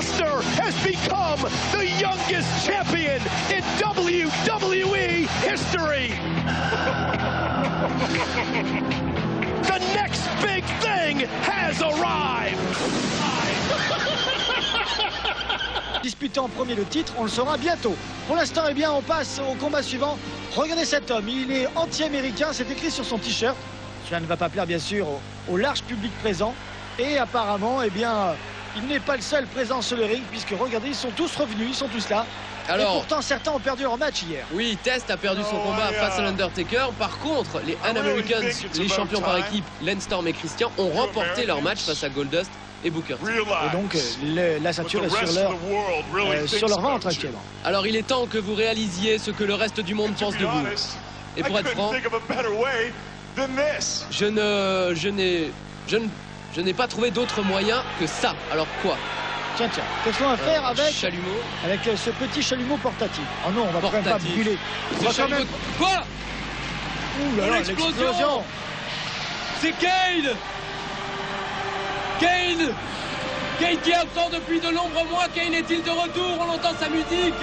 Lesnar has become the youngest champion in WWE history. The next big thing has arrived. Disputant en premier le titre, on le saura bientôt. Pour l'instant, eh bien, on passe au combat suivant. Regardez cet homme, il est anti-américain, c'est écrit sur son t-shirt. Cela ne va pas plaire bien sûr au large public présent. Et apparemment, eh bien, il n'est pas le seul présent sur le ring, puisque regardez, ils sont tous revenus, ils sont tous là. Alors, et pourtant, certains ont perdu leur match hier. Oui, Test a perdu son combat face à l'Undertaker. Par contre, les Un-Americans, les champions par équipe, Lance Storm et Christian, ont remporté leur match face à Goldust et Booker T. Et donc, la ceinture est sur leur ventre actuellement. Alors, il est temps que vous réalisiez ce que le reste du monde pense de vous. Et pour être franc, je n'ai pas trouvé d'autre moyen que ça. Alors quoi? Tiens, qu'est-ce qu'on va faire avec chalumeau, avec ce petit chalumeau portatif? Oh non, on va quand même pas brûler. On va quand même... Quoi? Ouh là là, l'explosion! C'est Kane! Kane qui est absent depuis de nombreux mois. Kane est-il de retour? On entend sa musique.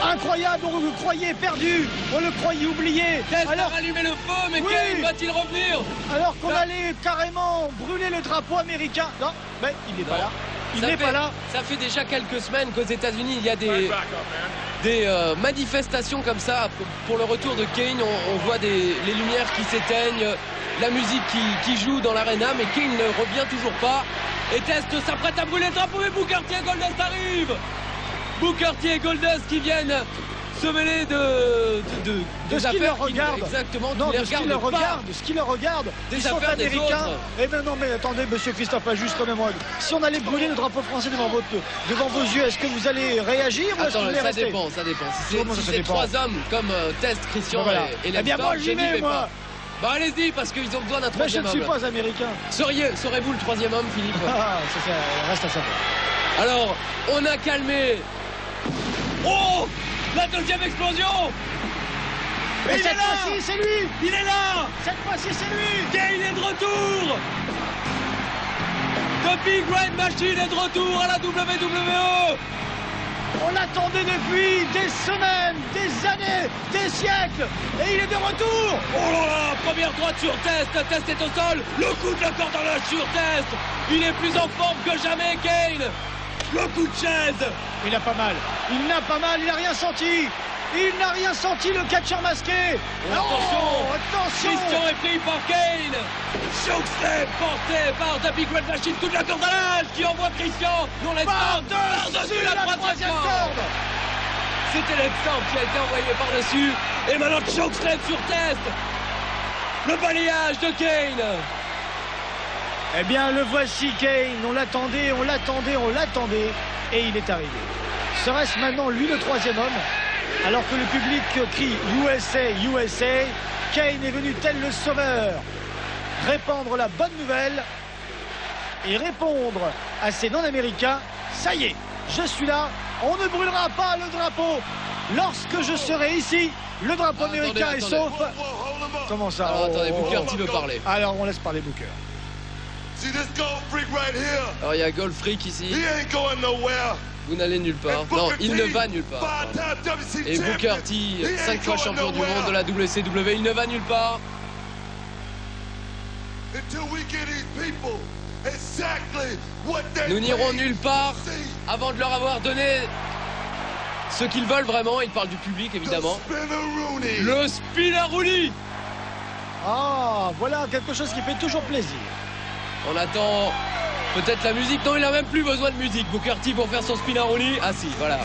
Incroyable, on le croyait perdu, on le croyait oublié. Test a rallumé le feu, mais oui. Kane va-t-il revenir? Alors qu'on allait carrément brûler le drapeau américain. Non, mais il n'est pas là. Il n'est pas là. Ça fait déjà quelques semaines qu'aux États-Unis, il y a des manifestations comme ça pour le retour de Kane. On voit les lumières qui s'éteignent, la musique qui joue dans l'aréna, mais Kane ne revient toujours pas. Et Test s'apprête à brûler le drapeau, mais Booker T et Goldust arrivent. Booker T et Goldust qui viennent se mêler de ce qui leur regarde. Exactement. Non, de ce qui leur regarde. De ce qui leur regarde. Des affaires des autres. Eh ben non, mais attendez, monsieur Christophe, juste quand même. Si on allait brûler le drapeau français devant vos yeux, est-ce que vous allez réagir? Attends, ou ça dépend. Si c'est trois hommes comme Test, Christian et Lance Storm, bien moi j'y vais, moi. Bah allez-y, parce qu'ils ont besoin d'un troisième homme. Mais je ne suis pas américain. Serez-vous le troisième homme, Philippe? Ah, ça reste à savoir. Alors, on a calmé. Oh, la deuxième explosion. Et cette fois-ci, c'est lui. Il est là. Cette fois-ci, c'est lui. Kane est de retour. The Big Red Machine est de retour à la WWE. On l'attendait depuis des semaines, des années, des siècles. Et il est de retour. Oh là là, première droite sur Test. Test est au sol. Le coup de la corde à l'âge sur Test. Il est plus en forme que jamais, Kane. Le coup de chaise. Il n'a pas mal. Il n'a pas mal, il n'a rien senti. Il n'a rien senti, le catcheur masqué. Attention. Christian est pris par Kane. Chokeslam porté par The Big Red Machine. Coup de la corde à l'âge qui envoie Christian. Non, par-dessus la troisième corde. C'était Lance Storm qui a été envoyé par-dessus. Et maintenant Chokeslam sur Test. Le balayage de Kane. Eh bien, le voici, Kane. On l'attendait. Et il est arrivé. Serait-ce maintenant lui le troisième homme? Alors que le public crie USA, USA, Kane est venu tel le sauveur répandre la bonne nouvelle et répondre à ces non-américains. Ça y est, je suis là. On ne brûlera pas le drapeau. Lorsque je serai ici, le drapeau américain est sauf. Comment ça? Alors, attendez, Booker T veut parler. Alors, on laisse parler Booker. Alors il y a Gold Freak ici. Vous n'allez nulle part. Non, il ne va nulle part. Et Booker T, 5 fois champion du monde de la WCW, il ne va nulle part. Nous n'irons nulle part avant de leur avoir donné ce qu'ils veulent vraiment. Il parle du public évidemment. Le Spinaroonie. Ah, voilà quelque chose qui fait toujours plaisir. On attend peut-être la musique. Non, il n'a même plus besoin de musique, Booker T, pour faire son Spinaroonie. Ah si, voilà.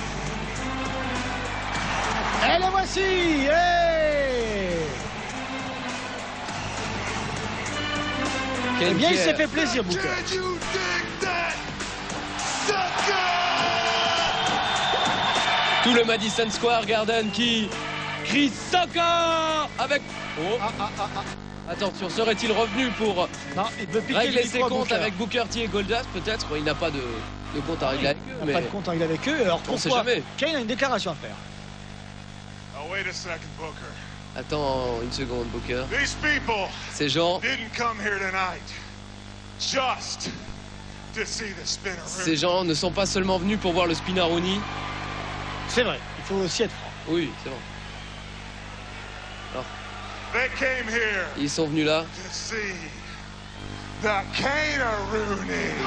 Et le voici. Hey, eh bien, il s'est fait plaisir, Booker. Tout le Madison Square Garden qui crie Soccer avec... Oh. Attention, serait-il revenu pour régler ses comptes avec Booker T et Goldust? Peut-être, il n'a pas de compte à régler avec eux. Il n'a pas de compte à régler avec eux, alors on ne sait jamais. Kane a une déclaration à faire. Attends une seconde, Booker. Ces gens Ces gens ne sont pas seulement venus pour voir le Spinaroonie. C'est vrai, il faut aussi être franc. Oui, c'est bon. Alors, ils sont venus là.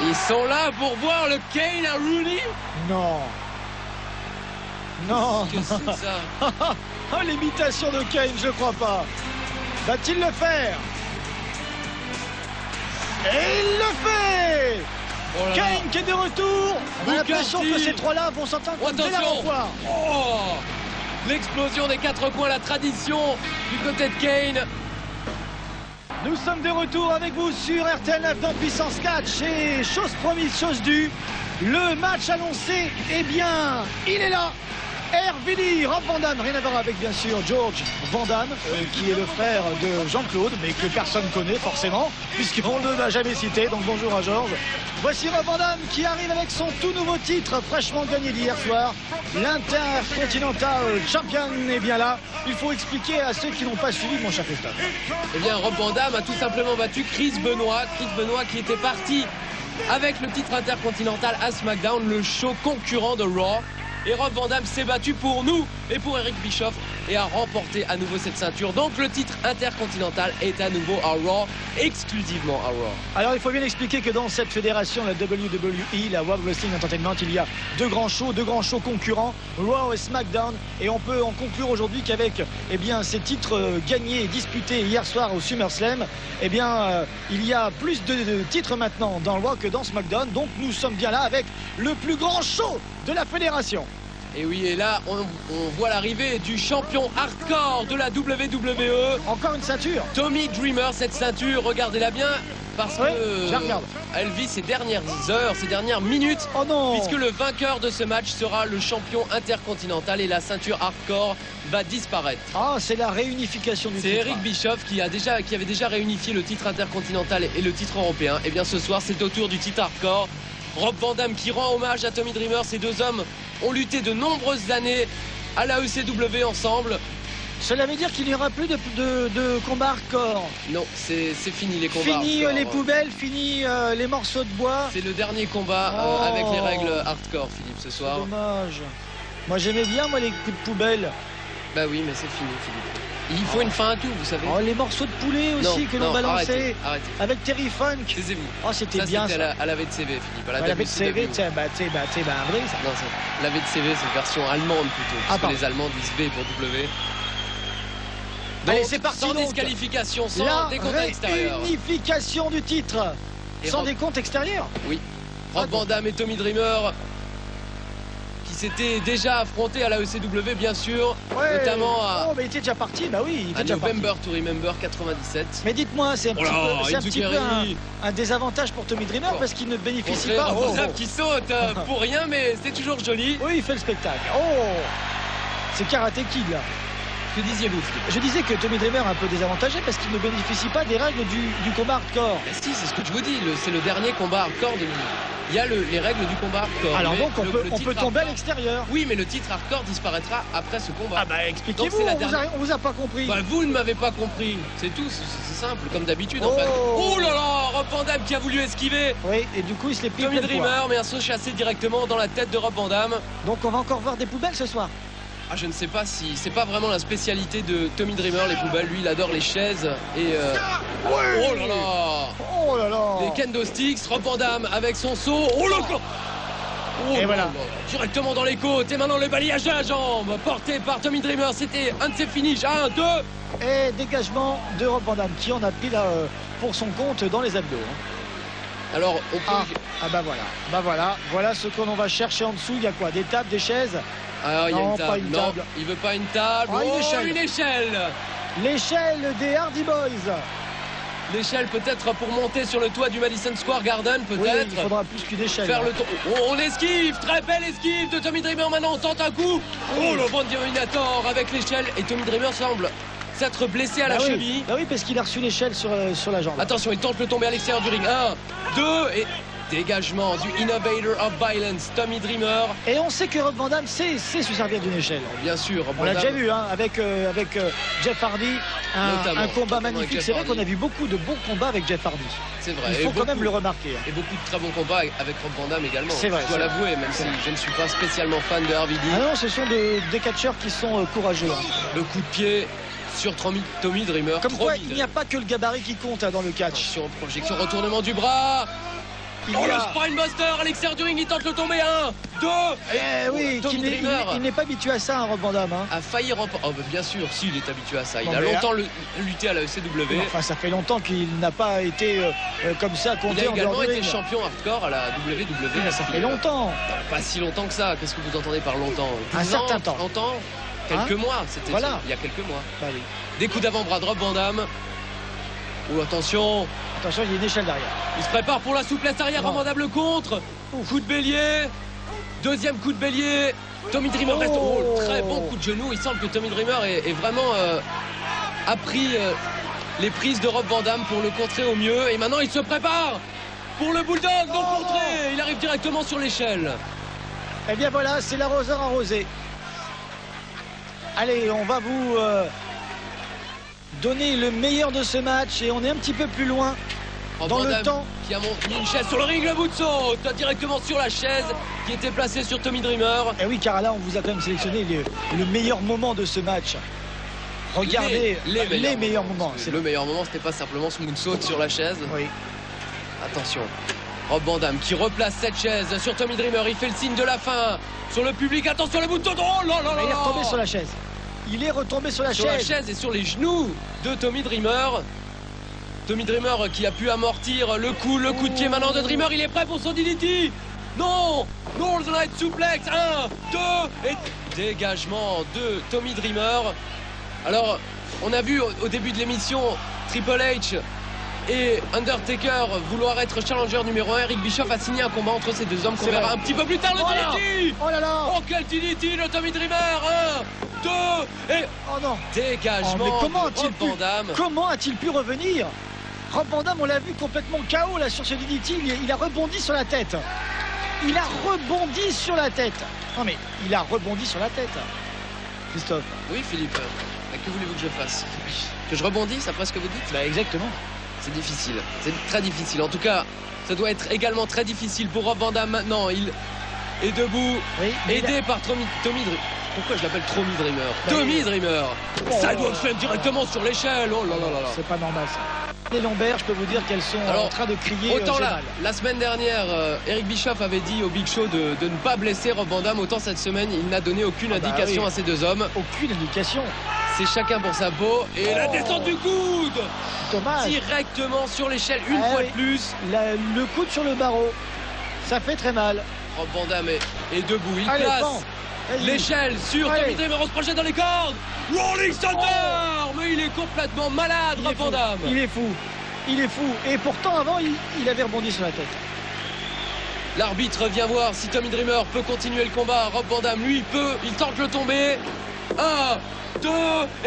Ils sont là pour voir le Kane à Rooney. Non. Non. Qu'est-ce que c'est ça? Oh, l'imitation de Kane, je crois pas. Va-t-il le faire? Et il le fait. Oh là là. Kane qui est de retour. On a l'impression que Boucarty. ces trois-là vont s'entendre Oh, dès la attention. renvoie. Oh, l'explosion des 4 points, la tradition du côté de Kane. Nous sommes de retour avec vous sur RTL 9 dans Puissance 4 et chose promise, chose due, le match annoncé, eh bien, il est là. RVD, Rob Van Dam, rien à voir avec bien sûr George Van Dam, qui est le frère de Jean-Claude, mais que personne connaît forcément, puisqu'on ne l'a jamais cité, donc bonjour à George. Voici Rob Van Dam qui arrive avec son tout nouveau titre, fraîchement gagné d'hier soir, l'Intercontinental Champion est bien là. Il faut expliquer à ceux qui n'ont pas suivi, mon cher Christophe. Eh bien, Rob Van Dam a tout simplement battu Chris Benoit. Chris Benoit qui était parti avec le titre intercontinental à SmackDown, le show concurrent de Raw. Et Rob Van Dam s'est battu pour nous et pour Eric Bischoff et a remporté à nouveau cette ceinture. Donc le titre intercontinental est à nouveau à Raw, exclusivement à Raw. Alors il faut bien expliquer que dans cette fédération, la WWE, la World Wrestling Entertainment, il y a deux grands shows concurrents, Raw et SmackDown. Et on peut en conclure aujourd'hui qu'avec ces titres gagnés et disputés hier soir au SummerSlam, il y a plus de titres maintenant dans Raw que dans SmackDown. Donc nous sommes bien là avec le plus grand show de la fédération. Et oui, et là, on voit l'arrivée du champion hardcore de la WWE. Encore une ceinture. Tommy Dreamer, cette ceinture, regardez-la bien, parce Oui, que je la regarde. elle vit ses dernières heures, ses dernières minutes, Oh non. puisque le vainqueur de ce match sera le champion intercontinental et la ceinture hardcore va disparaître. Ah, c'est la réunification du C'est titre. Eric Bischoff qui avait déjà réunifié le titre intercontinental et le titre européen. Et bien ce soir, c'est au tour du titre hardcore. Rob Van Dam qui rend hommage à Tommy Dreamer. Ces deux hommes ont lutté de nombreuses années à la ECW ensemble. Cela veut dire qu'il n'y aura plus de combat hardcore. Non, c'est fini les combats. Fini hardcore. les poubelles, fini les morceaux de bois. C'est le dernier combat Oh. avec les règles hardcore, Philippe, ce C'est soir. dommage. Moi j'aimais bien les coups de poubelle. Bah oui, mais c'est fini, Philippe. Il faut une fin à tout, vous savez. Oh, les morceaux de poulet aussi Non, que l'on non, balançait arrêtez. avec Terry Funk. Taisez-vous. Oh, c'était Ça, bien c'était ça. à la VCV, Philippe. À la La WCW. VCV, tiens, un vrai ça. Non, la VCV, c'est une version allemande plutôt. Parce que pardon. les Allemands disent V pour W. Allez, Donc, c'est parti, sans donc. disqualification, sans La décompte extérieur. réunification du titre. Et Sans Rob- décompte extérieur. Oui. Rob Van Dam et Tommy Dreamer qui s'étaient déjà affrontés à la ECW, bien sûr. Ouais. Notamment à, Oh, mais il était déjà parti. Bah oui, il était à déjà parti. November to Remember 97. Mais dites-moi, c'est un Oh là, petit peu Itzukeri. un désavantage pour Tommy Dreamer Oh. parce qu'il ne bénéficie Contraire pas. à Rob Oh, Van Dam oh. qui saute pour rien, mais c'est toujours joli. Oui, il fait le spectacle. Oh, c'est Karate Kid là. Que disiez-vous, Philippe? Je disais que Tommy Dreamer est un peu désavantagé parce qu'il ne bénéficie pas des règles du combat hardcore. Mais si, c'est ce que je vous dis, c'est le dernier combat hardcore de il y a les règles du combat hardcore. Alors mais donc on le peut titre tomber à hardcore- l'extérieur. Oui, mais le titre hardcore disparaîtra après ce combat. Ah bah expliquez-vous, Donc, c'est la on dernière- vous a pas compris. Bah, vous ne m'avez pas compris, c'est tout, c'est simple, comme d'habitude en Oh. fait. Oh là là, Rob Van Dam qui a voulu esquiver Oui, et du coup il se l'est pris Tommy plein de fois. Dreamer, mais un saut chassé directement dans la tête de Rob Van Dam. Donc on va encore voir des poubelles ce soir. Ah, je ne sais pas si c'est pas vraiment la spécialité de Tommy Dreamer, les poubelles. Lui, il adore les chaises et. Oh là là, Oh là là. des kendo sticks. Rob Van Dam avec son saut. Oh là là. Oh Et là voilà. là, directement dans les côtes. Et maintenant le balayage de la jambe porté par Tommy Dreamer. C'était un de ses finishes. 1, 2. Et dégagement de Rob Van Dam qui en a pris là pour son compte dans les abdos. Hein. Alors, on peut. Bah voilà. Voilà ce qu'on va chercher en dessous. Il y a quoi? Des tables, des chaises? Ah, il y a Non, une pas table. une Non, table. il veut pas une table. Ah, une Oh, échelle. une échelle. L'échelle des Hardy Boys. L'échelle peut-être pour monter sur le toit du Madison Square Garden, Oui, peut-être. il faudra plus qu'une échelle. Faire le tour. Oh, on esquive, très belle esquive de Tommy Dreamer. Maintenant, on tente un coup. Oh, le Van Dominator avec l'échelle. Et Tommy Dreamer semble s'être blessé à la Bah oui. cheville. Bah oui, parce qu'il a reçu l'échelle sur la jambe. Attention, il tente le tomber à l'extérieur du ring. 1, 2 et Dégagement du Innovator of Violence, Tommy Dreamer. Et on sait que Rob Van Dam sait se servir d'une échelle. Bien sûr, Rob On Van l'a Dam, déjà vu hein, avec Jeff Hardy, un combat notamment magnifique. avec C'est vrai Jeff qu'on a Hardy. vu beaucoup de bons combats avec Jeff Hardy. C'est vrai. Il Et faut quand beaucoup- même le remarquer. hein. Et beaucoup de très bons combats avec Rob Van Dam également. C'est vrai, Je dois c'est l'avouer, même si vrai. je ne suis pas spécialement fan de RVD. Ah non, ce sont des catcheurs qui sont courageux. hein. Le coup de pied sur Tommy Dreamer. Comme quoi, Tommy il n'y a pas que le gabarit qui compte hein, dans le catch. Attention, projection, retournement du bras. Il Oh, y le a... Spinebuster, à l'extérieur du ring, il tente le tomber. 1, 2. Eh oui, Tommy qu'il n'est- Dreamer il n'est pas habitué à ça, hein, Rob Van Dam. hein. a failli remporter. Oh, bah, bien sûr, si, il est habitué à ça. Il Non, a mais longtemps lutté à la ECW. Enfin, ça fait longtemps qu'il n'a pas été comme ça Il compté a en également dehors du été ring. champion hardcore à la WWE. Mais ça fait longtemps. Pas si longtemps que ça. Qu'est-ce que vous entendez par longtemps? Un 12 certain ans, temps. 30 ans. Quelques mois, c'était Voilà. ça, il y a quelques mois. Bah oui. Des coups d'avant-bras de Rob Van Dam. Oh, attention, Attention, il y a une échelle derrière. il se prépare pour la souplesse arrière. Non. Rob Van Dam le contre. Coup de bélier. Deuxième coup de bélier. Tommy Dreamer reste. Oh, très bon coup de genou. Il semble que Tommy Dreamer est vraiment a pris les prises de Rob Van Dam pour le contrer au mieux. Et maintenant, il se prépare pour le Bulldog. Non contré. Il arrive directement sur l'échelle. Eh bien voilà, c'est l'arroseur arrosé. Allez, on va vous donner le meilleur de ce match et on est un petit peu plus loin Rob dans Van le Dam temps. qui a mis une chaise sur le ring, le bout de saut directement sur la chaise qui était placée sur Tommy Dreamer. Et oui, car là, on vous a quand même sélectionné le meilleur moment de ce match. Regardez les meilleurs moments. Le meilleur moment, c'était pas simplement ce moonsault sur la chaise. Oui. Attention, Rob Van Dam qui replace cette chaise sur Tommy Dreamer. Il fait le signe de la fin sur le public. Attention, le bout de saut. Oh là là là Il est là. retombé sur la chaise. Il est retombé sur la Sur la chaise. chaise et sur les genoux de Tommy Dreamer. Tommy Dreamer qui a pu amortir le coup de pied maintenant de Dreamer. Il est prêt pour son DDT. Non, Northern Light Suplex. 1, 2 et dégagement de Tommy Dreamer. Alors, on a vu au début de l'émission Triple H et Undertaker vouloir être challenger numéro 1. Eric Bischoff a signé un combat entre ces deux hommes qu'on C'est verra vrai. un petit peu plus tard. Le Oh là. DDT. Oh là là. Oh, quel DDT de Tommy Dreamer. 1, 2 et Oh non. dégagement Oh, mais comment de a-t-il Rob pu, Van Dam. comment a-t-il pu revenir? Rob Van Dam, on l'a vu complètement KO là sur ce DDT. Il a rebondi sur la tête. Il a rebondi sur la tête. Non mais il a rebondi sur la tête. Christophe. Oui, Philippe. Que voulez-vous que je fasse? Que je rebondisse après ce que vous dites? Bah exactement. C'est difficile. C'est très difficile. En tout cas, ça doit être également très difficile pour Rob Van Dam maintenant. Il est debout, Oui. mais il a- aidé par Tommy Dreamer. Pourquoi je l'appelle Tommy Dreamer? Bah, Tommy Dreamer. Oh. Ça doit se faire directement sur l'échelle. Oh là là là là. C'est pas normal ça. Les lombaires, je peux vous dire qu'elles sont Alors, en train de crier. Autant j'ai là, mal. la semaine dernière, Eric Bischoff avait dit au Big Show de ne pas blesser Rob Van Dam. Autant cette semaine, il n'a donné aucune Ah bah indication oui. à ces deux hommes. Aucune indication. C'est chacun pour sa peau. Et la Oh. descente du coude Dommage. directement sur l'échelle une Ah fois oui. de plus. Le coude sur le barreau. Ça fait très mal. Rob Van Dam est debout. Il Allez, place pan. Vas-y. l'échelle sur Allez. Tommy Dreamer. On se projette dans les cordes. Rolling Thunder. Mais il est complètement malade, Il Rob est fou. Van Dam. Il est fou. Il est fou. Et pourtant, avant, il avait rebondi sur la tête. L'arbitre vient voir si Tommy Dreamer peut continuer le combat. Rob Van Dam, lui, peut. Il tente le tomber. 1, 2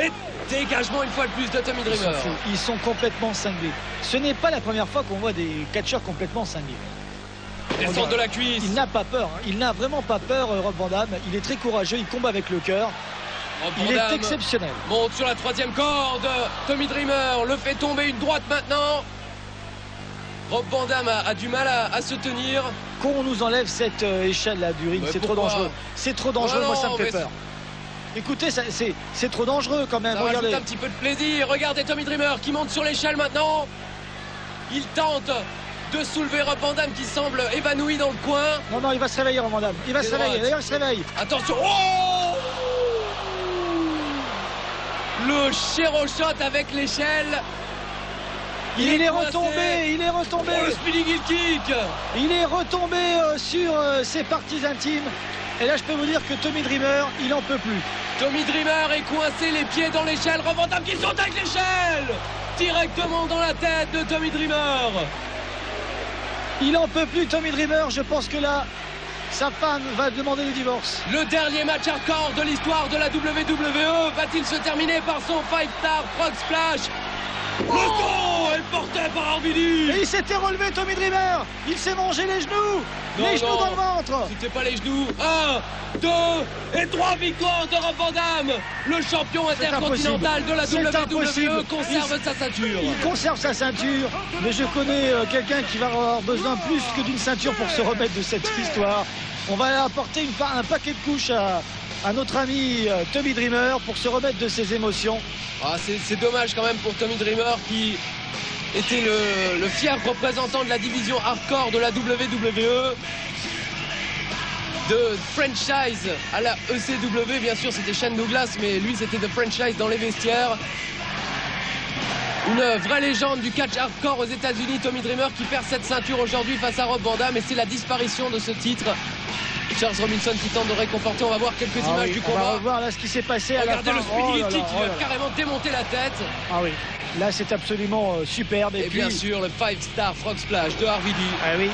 et dégagement une fois de plus de Tommy Ils sont Dreamer. fous. Ils sont complètement cinglés. Ce n'est pas la première fois qu'on voit des catcheurs complètement cinglés. Descente de la cuisse. Il n'a pas peur. hein. Il n'a vraiment pas peur, Rob Van Dam. Il est très courageux. Il combat avec le cœur. Rob Il Van est Dam exceptionnel. monte sur la troisième corde. Tommy Dreamer le fait tomber une droite maintenant. Rob Van Dam a du mal à se tenir. Qu'on nous enlève cette échelle là du ring, Mais c'est trop pourquoi? dangereux. C'est trop dangereux, Oh moi ça non, me fait mais peur. Écoutez, c'est trop dangereux quand même. Ça rajoute Regardez. un petit peu de plaisir. Regardez Tommy Dreamer qui monte sur l'échelle maintenant. Il tente de soulever Rob Van Dam qui semble évanoui dans le coin. Non, non, il va se réveiller, Rob Van Dam. Il va se C'est réveiller. droite. D'ailleurs, il se réveille. Attention. Oh, le Shero Shot avec l'échelle. Il est coincé. retombé. Il est retombé. Oh, le spinning heel kick. Il est retombé sur ses parties intimes. Et là, je peux vous dire que Tommy Dreamer, il en peut plus. Tommy Dreamer est coincé les pieds dans l'échelle. Rob Van Dam qui saute avec l'échelle. Directement dans la tête de Tommy Dreamer. Il en peut plus, Tommy Dreamer. Je pense que là, sa femme va demander le divorce. Le dernier match hardcore de l'histoire de la WWE va-t-il se terminer par son 5-star frog splash? Le go! Et porté par Arvidi. Et il s'était relevé, Tommy Dreamer. Il s'est mangé les genoux. Les genoux dans le ventre. C'était pas les genoux. 1, 2 et 3 victoires de Rob Van Dam. Le champion intercontinental de la WWE conserve sa ceinture. Il conserve sa ceinture. Mais je connais quelqu'un qui va avoir besoin plus que d'une ceinture pour se remettre de cette histoire. On va apporter un paquet de couches à notre ami Tommy Dreamer pour se remettre de ses émotions. Ah, c'est dommage quand même pour Tommy Dreamer qui était le fier représentant de la division hardcore de la WWE, de franchise à la ECW. Bien sûr, c'était Shane Douglas, mais lui, c'était de franchise dans les vestiaires. Une vraie légende du catch hardcore aux États-Unis, Tommy Dreamer, qui perd cette ceinture aujourd'hui face à Rob Van Dam, et c'est la disparition de ce titre. Charles Robinson qui tente de réconforter. On va voir quelques images du combat. On va voir là ce qui s'est passé. Regardez à la le fin. Speedy qui va carrément démonter la tête. Ah oui, là c'est absolument superbe. Et puis, bien sûr, le 5-star Frog Splash de Arvidi. Ah oui,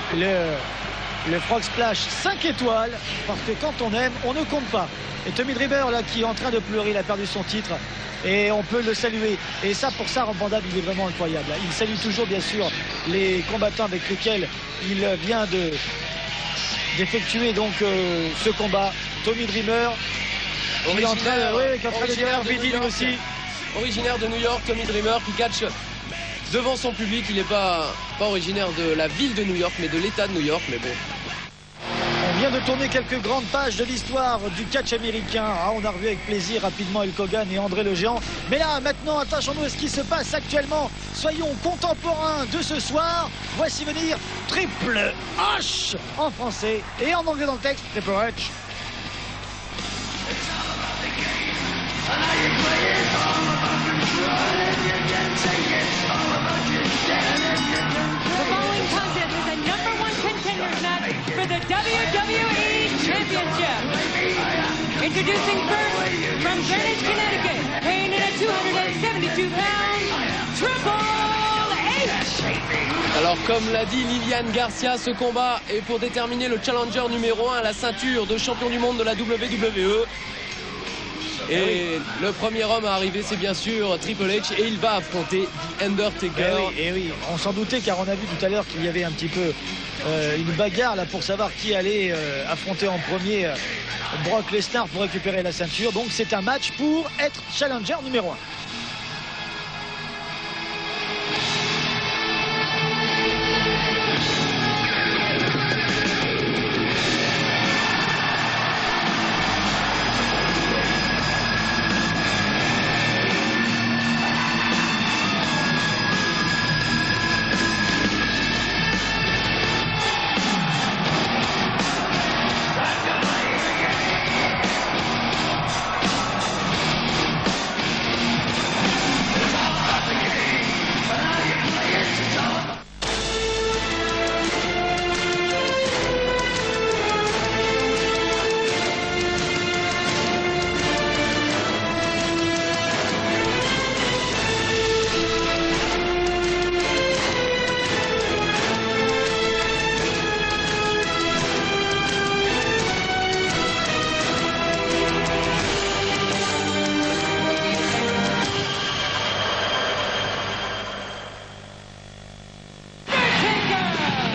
le Frog Splash 5 étoiles, parce que quand on aime, on ne compte pas. Et Tommy Dreamer là qui est en train de pleurer, il a perdu son titre. Et on peut le saluer. Et ça, pour ça, Rob Van Dam, il est vraiment incroyable. Il salue toujours, bien sûr, les combattants avec lesquels il vient d'effectuer donc ce combat. Tommy Dreamer, qui est en train de dire Arvidi lui aussi. Originaire de New York, Tommy Dreamer qui catch devant son public. Il n'est pas originaire de la ville de New York, mais de l'état de New York. Mais bon. On vient de tourner quelques grandes pages de l'histoire du catch américain. On a revu avec plaisir rapidement Hulk Hogan et André le Géant. Mais là, maintenant, attachons-nous à ce qui se passe actuellement. Soyons contemporains de ce soir. Voici venir Triple H en français et en anglais dans le texte. Triple H. The following contest is a #1 contenders match for the WWE Championship. Introducing first, from Greenwich, Connecticut, weighing in at 272 pounds, Triple H. Alors, comme l'a dit Liliane Garcia, ce combat est pour déterminer le challenger numéro 1 à la ceinture de champion du monde de la WWE. Et le premier homme à arriver, c'est bien sûr Triple H, et il va affronter The Undertaker. Et oui, on s'en doutait, car on a vu tout à l'heure qu'il y avait un petit peu une bagarre là pour savoir qui allait affronter en premier Brock Lesnar pour récupérer la ceinture. Donc c'est un match pour être challenger numéro 1.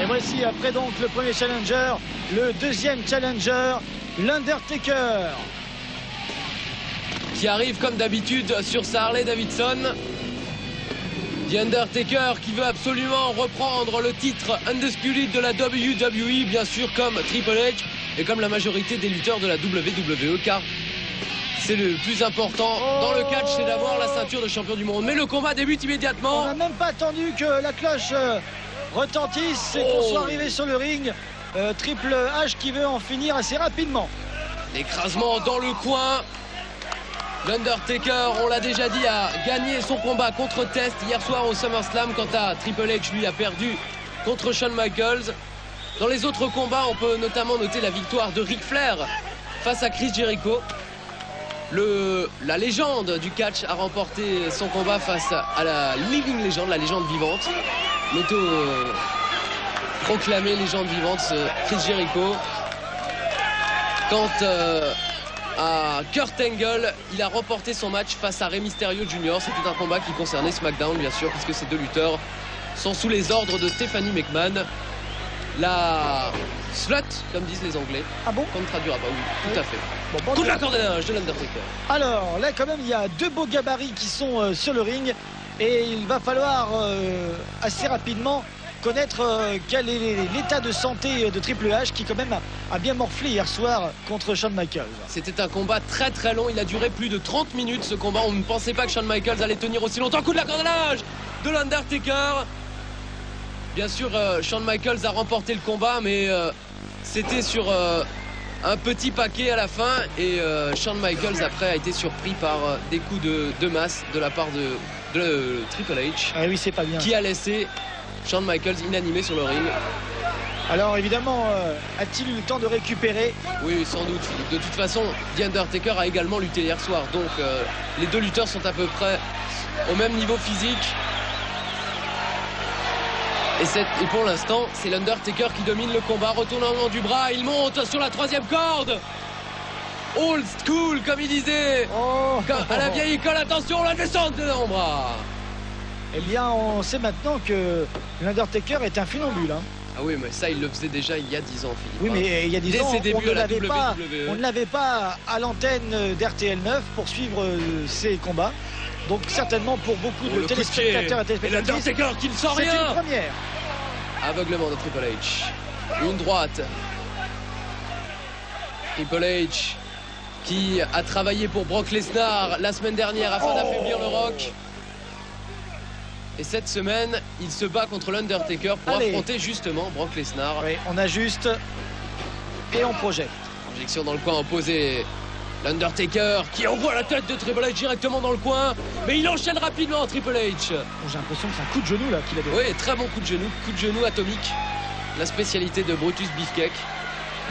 Voici après donc le premier challenger, le deuxième challenger, l'Undertaker. Qui arrive comme d'habitude sur sa Harley Davidson. The Undertaker qui veut absolument reprendre le titre Undisputed de la WWE, bien sûr comme Triple H et comme la majorité des lutteurs de la WWE, car c'est le plus important dans le catch, c'est d'avoir la ceinture de champion du monde. Mais le combat débute immédiatement. On n'a même pas attendu que la cloche retentisse et qu'on soit arrivé sur le ring. Triple H qui veut en finir assez rapidement. L'écrasement dans le coin. L'Undertaker, on l'a déjà dit, a gagné son combat contre Test hier soir au SummerSlam. Quant à Triple H, lui, a perdu contre Shawn Michaels. Dans les autres combats, on peut notamment noter la victoire de Ric Flair face à Chris Jericho. La légende du catch a remporté son combat face à la Living Legend, la légende vivante. L'auto-proclamée légende vivante, Chris Jericho. Quant à Kurt Angle, il a remporté son match face à Rey Mysterio Jr. C'était un combat qui concernait SmackDown, bien sûr, puisque ces deux lutteurs sont sous les ordres de Stephanie McMahon. La slut, comme disent les Anglais. Ah bon? Comme traduira pas, oui, tout à fait. Bon, Coup de la cordonnage de l'Undertaker. Alors là quand même il y a deux beaux gabarits qui sont sur le ring et il va falloir assez rapidement connaître quel est l'état de santé de Triple H qui quand même a bien morflé hier soir contre Shawn Michaels. C'était un combat très très long, il a duré plus de 30 minutes ce combat. On ne pensait pas que Shawn Michaels allait tenir aussi longtemps. Coup de la cordonnage de l'Undertaker. Bien sûr, Shawn Michaels a remporté le combat, mais c'était sur un petit paquet à la fin. Et Shawn Michaels, après, a été surpris par des coups de masse de la part de Triple H. Ah oui, c'est pas bien. Qui a laissé Shawn Michaels inanimé sur le ring. Alors évidemment, a-t-il eu le temps de récupérer? Oui, sans doute. De toute façon, The Undertaker a également lutté hier soir. Donc les deux lutteurs sont à peu près au même niveau physique. Et pour l'instant, c'est l'Undertaker qui domine le combat. Retournement du bras, il monte sur la troisième corde. Old school, comme il disait. Oh. À la vieille école, attention, la descente de l'ombre. Eh bien, on sait maintenant que l'Undertaker est un funambule. Hein. Ah oui, mais ça, il le faisait déjà il y a 10 ans, Philippe. Oui, mais il y a 10 Dès ans, ses débuts à la WWE. on ne l'avait pas à l'antenne d'RTL 9 pour suivre ses combats. Donc certainement pour beaucoup de téléspectateurs et téléspectatrices, l'Undertaker qui ne sent c'est rien. une première. Aveuglement de Triple H. Une droite. Triple H qui a travaillé pour Brock Lesnar la semaine dernière afin d'affaiblir le Rock. Et cette semaine, il se bat contre l'Undertaker pour affronter justement Brock Lesnar. Oui, on ajuste et on projette. Injection dans le coin opposé. L'Undertaker qui envoie la tête de Triple H directement dans le coin. Mais il enchaîne rapidement Triple H. J'ai l'impression que c'est un coup de genou là qu'il a donné. Oui, très bon coup de genou atomique. La spécialité de Brutus Beefcake.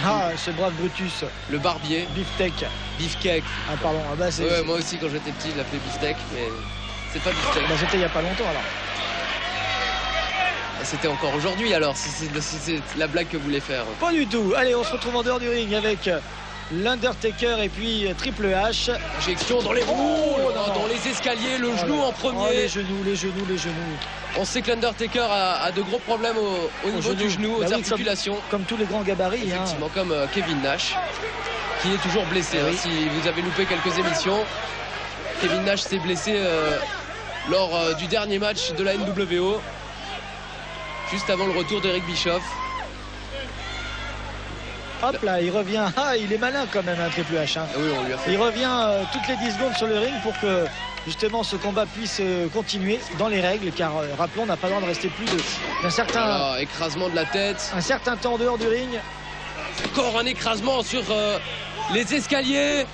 Ah, ce brave Brutus. Le barbier. Beefcake. Beefcake. Ah pardon, ah bah c'est... Ouais, moi aussi quand j'étais petit je l'appelais Beefcake, mais c'est pas Beefcake. Bah, c'était il y a pas longtemps alors. C'était encore aujourd'hui alors, si c'est la blague que vous voulez faire. Pas du tout. Allez, on se retrouve en dehors du ring avec l'Undertaker et puis Triple H. Injection dans les roues, dans les escaliers, le genou en premier. Oh, les genoux. On sait que l'Undertaker a de gros problèmes au niveau du genou, aux articulations. Comme tous les grands gabarits. Effectivement, comme Kevin Nash, qui est toujours blessé. Oui. Si vous avez loupé quelques émissions, Kevin Nash s'est blessé lors du dernier match de la NWO, juste avant le retour d'Eric Bischoff. Hop là, il revient. Ah, il est malin quand même, un Triple H. Hein. Ah oui, on lui a fait. Il revient toutes les 10 secondes sur le ring pour que justement ce combat puisse continuer dans les règles, car rappelons, on n'a pas le droit de rester plus d'un certain... Voilà, écrasement de la tête. Un certain temps en dehors du ring. Encore un écrasement sur les escaliers.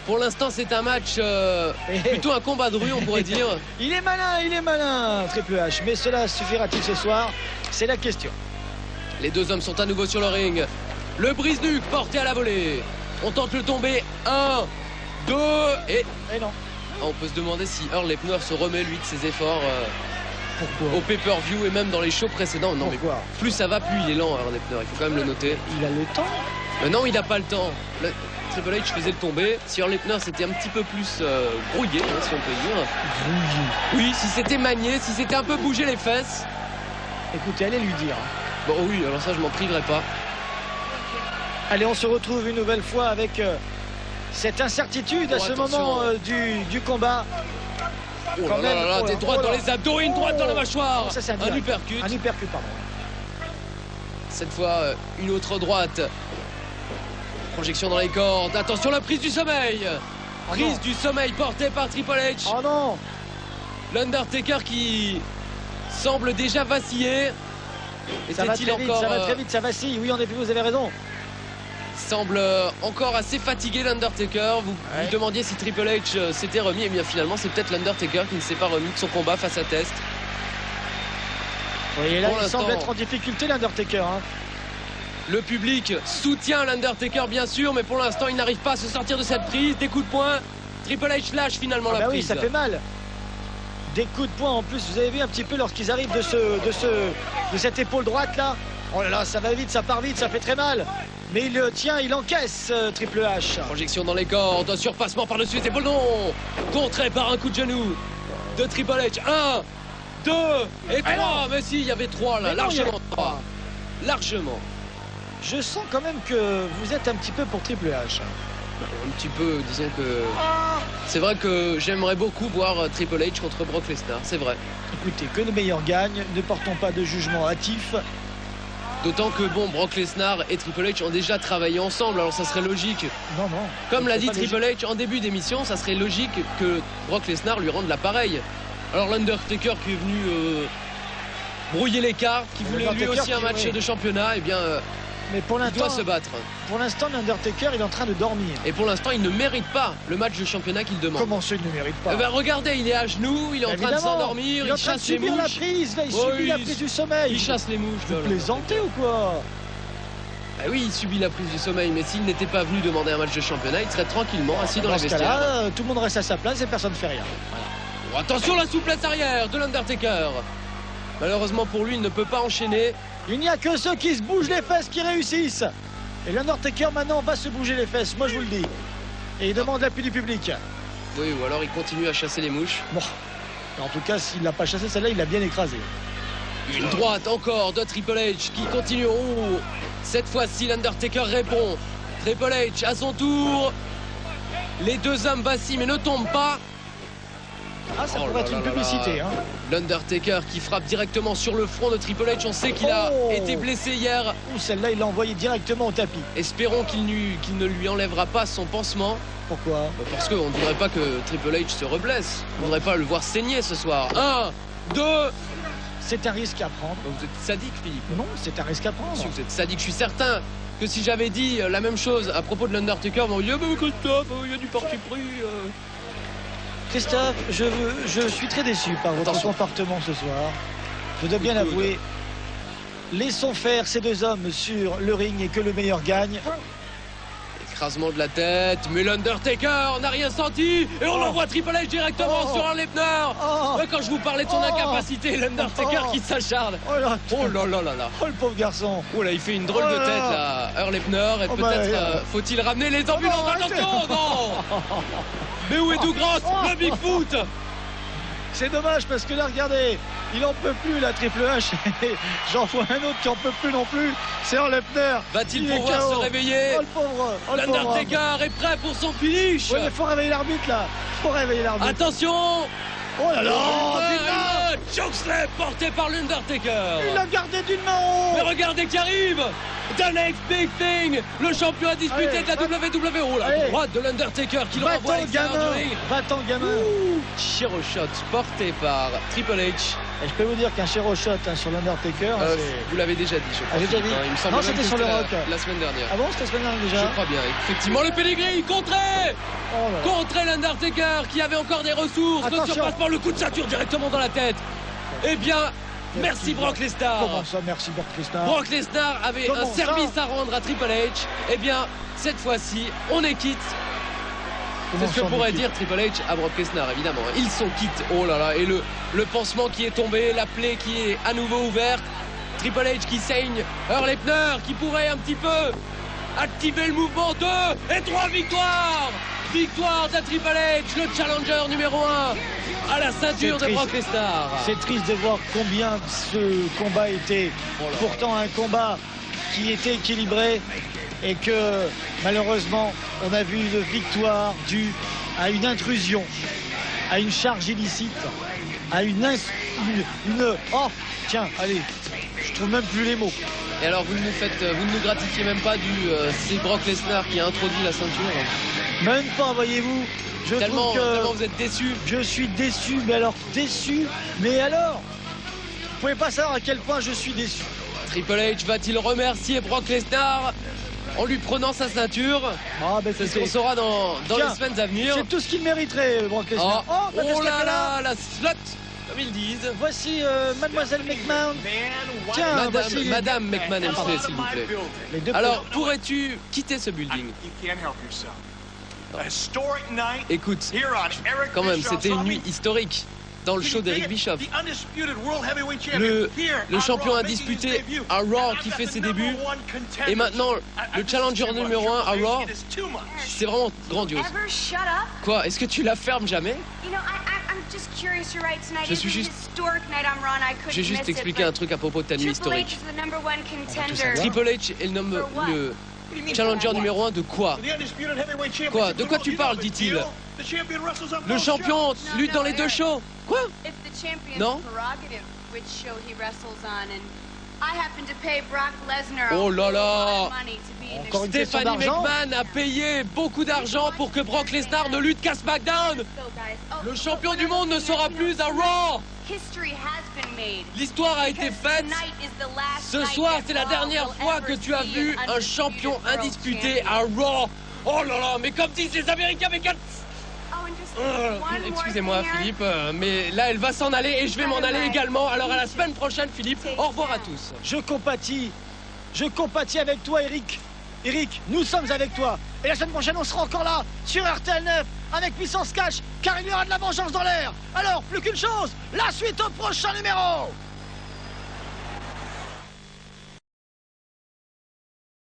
Pour l'instant, c'est un match, plutôt un combat de rue, on pourrait dire. Il est malin, Triple H. Mais cela suffira-t-il ce soir? C'est la question. Les deux hommes sont à nouveau sur le ring. Le brise-nuque porté à la volée. On tente le tomber. 1, 2 et non. On peut se demander si Earl Hebner se remet lui de ses efforts Pourquoi au pay-per-view et même dans les shows précédents. Non, Pourquoi? Mais plus ça va, plus il est lent, Earl Hebner. Il faut quand même le noter. Il a le temps. Non, il n'a pas le temps. Triple H faisait le tomber. Si Earl Hebner s'était un petit peu plus brouillé, si on peut dire. Oui, si c'était manié, si c'était un peu bougé les fesses. Écoutez, allez lui dire. Bon oui, alors ça je m'en priverai pas. Allez, on se retrouve une nouvelle fois avec cette incertitude à ce moment du combat. Oh là là, des droites dans les abdos et une droite dans la mâchoire. Ça, c'est un uppercut. Un uppercut, pardon. Cette fois, une autre droite. Projection dans les cordes. Attention, la prise du sommeil. Prise du sommeil portée par Triple H. Oh non. L'Undertaker qui semble déjà vaciller. Ça va très vite, ça vacille. Oui, en effet, vous avez raison. Semble encore assez fatigué l'Undertaker. Vous vous demandiez si Triple H s'était remis. Et bien finalement, c'est peut-être l'Undertaker qui ne s'est pas remis de son combat face à Test. Oui, et là, il semble être en difficulté, l'Undertaker. Hein. Le public soutient l'Undertaker, bien sûr, mais pour l'instant, il n'arrive pas à se sortir de cette prise. Des coups de poing. Triple H lâche finalement la prise. Oui, ça fait mal. Des coups de poing en plus, vous avez vu un petit peu lorsqu'ils arrivent de cette épaule droite là. Oh là là, ça va vite, ça part vite, ça fait très mal. Mais il tient, il encaisse Triple H. Projection dans les cordes, un surpassement par-dessus les épaules, non. Contré par un coup de genou de Triple H. 1, 2 et 3. Mais si, il y avait 3 là, Mais non, largement il y avait 3. Largement. Je sens quand même que vous êtes un petit peu pour Triple H. Un petit peu, disons que... C'est vrai que j'aimerais beaucoup voir Triple H contre Brock Lesnar, c'est vrai. Écoutez, que le meilleur gagne, ne portons pas de jugement hâtif. D'autant que bon, Brock Lesnar et Triple H ont déjà travaillé ensemble, alors ça serait logique. Non, non. Comme l'a c'est dit pas Triple H en début d'émission, ça serait logique que Brock Lesnar lui rende l'appareil. Alors l'Undertaker qui est venu brouiller les cartes, qui voulait lui aussi un match de championnat, eh bien Mais pour il doit se battre. Pour l'instant, l'Undertaker, il est en train de dormir. Et pour l'instant, il ne mérite pas le match de championnat qu'il demande. Comment ça, il ne mérite pas? Eh ben, regardez, il est à genoux, il est en train de s'endormir, il chasse les mouches. La prise, là, il subit la prise du sommeil. Il chasse les mouches. Vous plaisantez ou quoi? Ah oui, il subit la prise du sommeil, mais s'il n'était pas venu demander un match de championnat, il serait tranquillement assis dans la vestiaire. Là, tout le monde reste à sa place et personne ne fait rien. Voilà. Oh, attention, la souplesse arrière de l'Undertaker. Malheureusement pour lui, il ne peut pas enchaîner. Il n'y a que ceux qui se bougent les fesses qui réussissent. Et l'Undertaker maintenant va se bouger les fesses, moi je vous le dis. Et il demande l'appui du public. Oui, ou alors il continue à chasser les mouches. Bon, en tout cas, s'il l'a pas chassé, celle-là, il l'a bien écrasé. Une droite encore de Triple H qui continue. Oh, cette fois-ci, l'Undertaker répond. Triple H à son tour. Les deux hommes vacillent mais ne tombent pas. Ah, ça pourrait être une publicité. Hein. L'Undertaker qui frappe directement sur le front de Triple H. On sait qu'il a été blessé hier. Ou celle-là, il l'a envoyé directement au tapis. Espérons qu'il ne lui enlèvera pas son pansement. Pourquoi? Parce qu'on ne voudrait pas que Triple H se reblesse. On ne voudrait pas le voir saigner ce soir. 1, 2. C'est un risque à prendre. Vous êtes sadique, Philippe. Non, c'est un risque à prendre. Si vous êtes sadique, je suis certain que si j'avais dit la même chose à propos de l'Undertaker, on m'aurait dit « Christophe, il y a du parti pris. Christophe, je suis très déçu par votre comportement ce soir. Je dois bien l'avouer. Laissons faire ces deux hommes sur le ring et que le meilleur gagne. Écrasement de la tête, mais l'Undertaker n'a rien senti et on envoie Triple H directement sur un Lebner. Quand je vous parlais de son incapacité, l'Undertaker qui s'acharne. Oh là là là. Oh le pauvre garçon. Oh là, il fait une drôle de tête là, Earl Hebner. Et peut-être faut-il ramener les ambulances. Attention, non. Mais où est Douglas, le Bigfoot? C'est dommage parce que là, regardez, il en peut plus, la Triple H. J'en vois un autre qui en peut plus non plus. C'est Earl Hebner. Va-t-il pouvoir se réveiller? Oh le pauvre. L'Undertaker est prêt pour son finish. Ouais, mais faut réveiller l'arbitre là. Faut réveiller l'arbitre. Attention. Oh là là. Chokeslam porté par l'Undertaker. Il l'a gardé d'une main. Mais regardez qui arrive. The next big thing. Le champion a disputé de la WWE. Oh la droite de l'Undertaker qui le renvoie à l'extérieur du ring. Va-t'en gamin. Shero shot porté par Triple H. Et je peux vous dire qu'un Shero shot sur l'Undertaker, vous l'avez déjà dit, je crois. J'ai déjà dit. Il me semble non, c'était sur le Rock. La semaine dernière. Ah bon, c'était la semaine dernière déjà? Je crois bien. Effectivement, le pedigree contré. Contré l'Undertaker qui avait encore des ressources. Le surpassement, le coup de ceinture directement dans la tête. Eh bien, merci Brock Lesnar. Comment ça, merci Brock Lesnar? Brock Lesnar avait un service à rendre à Triple H. Eh bien, cette fois-ci, on est quitte. C'est ce que pourrait dire Triple H à Brock Lesnar, évidemment. Ils sont quittes. Oh là là. Et le pansement qui est tombé, la plaie qui est à nouveau ouverte. Triple H qui saigne. Earl Hebner qui pourrait un petit peu activer le mouvement. 2 et 3 victoires. Victoire de Triple H, le challenger numéro 1 à la ceinture de Brock Lesnar. C'est triste de voir combien ce combat était pourtant un combat qui était équilibré et que malheureusement on a vu une victoire due à une intrusion, à une charge illicite, à une oh tiens allez, je trouve même plus les mots. Et alors vous ne nous gratifiez même pas c'est Brock Lesnar qui a introduit la ceinture. Même pas, voyez-vous. Tellement vous êtes déçu. Je suis déçu, mais alors déçu. Mais alors, vous pouvez pas savoir à quel point je suis déçu. Triple H va-t-il remercier Brock Lesnar en lui prenant sa ceinture? C'est ce qu'on saura dans les semaines à venir. C'est tout ce qu'il mériterait, Brock Lesnar. Oh là là, la slot, comme ils disent. Voici Mademoiselle McMahon. Tiens, Madame McMahon MC, s'il vous plaît. Alors, pourrais-tu quitter ce building? Écoute, quand même, c'était une nuit historique dans le show d'Eric Bischoff. Le champion indisputé à Raw qui fait ses débuts. Et maintenant, le challenger numéro 1 à Raw. C'est vraiment grandiose. Quoi? Est-ce que tu la fermes jamais? Je suis juste... J'ai juste expliqué un truc à propos de ta nuit historique. Triple H est le challenger numéro 1 de quoi? Quoi? De quoi tu parles, dit-il? Le champion lutte dans les deux shows. Quoi? Non? Oh là là! Encore une question Stephanie d'argent. McMahon a payé beaucoup d'argent pour que Brock Lesnar ne lutte qu'à SmackDown. Le champion du monde ne sera plus à Raw. L'histoire a été faite. Ce soir, c'est la dernière fois que tu as vu un champion indisputé à Raw. Oh là là, mais comme disent les Américains, mais quel... Excusez-moi Philippe, mais là elle va s'en aller et je vais m'en aller également. Alors à la semaine prochaine Philippe, au revoir à tous. Je compatis avec toi Eric. Eric, nous sommes avec toi. Et la semaine prochaine, on sera encore là, sur RTL 9, avec Puissance Cash, car il y aura de la vengeance dans l'air. Alors, plus qu'une chose, la suite au prochain numéro.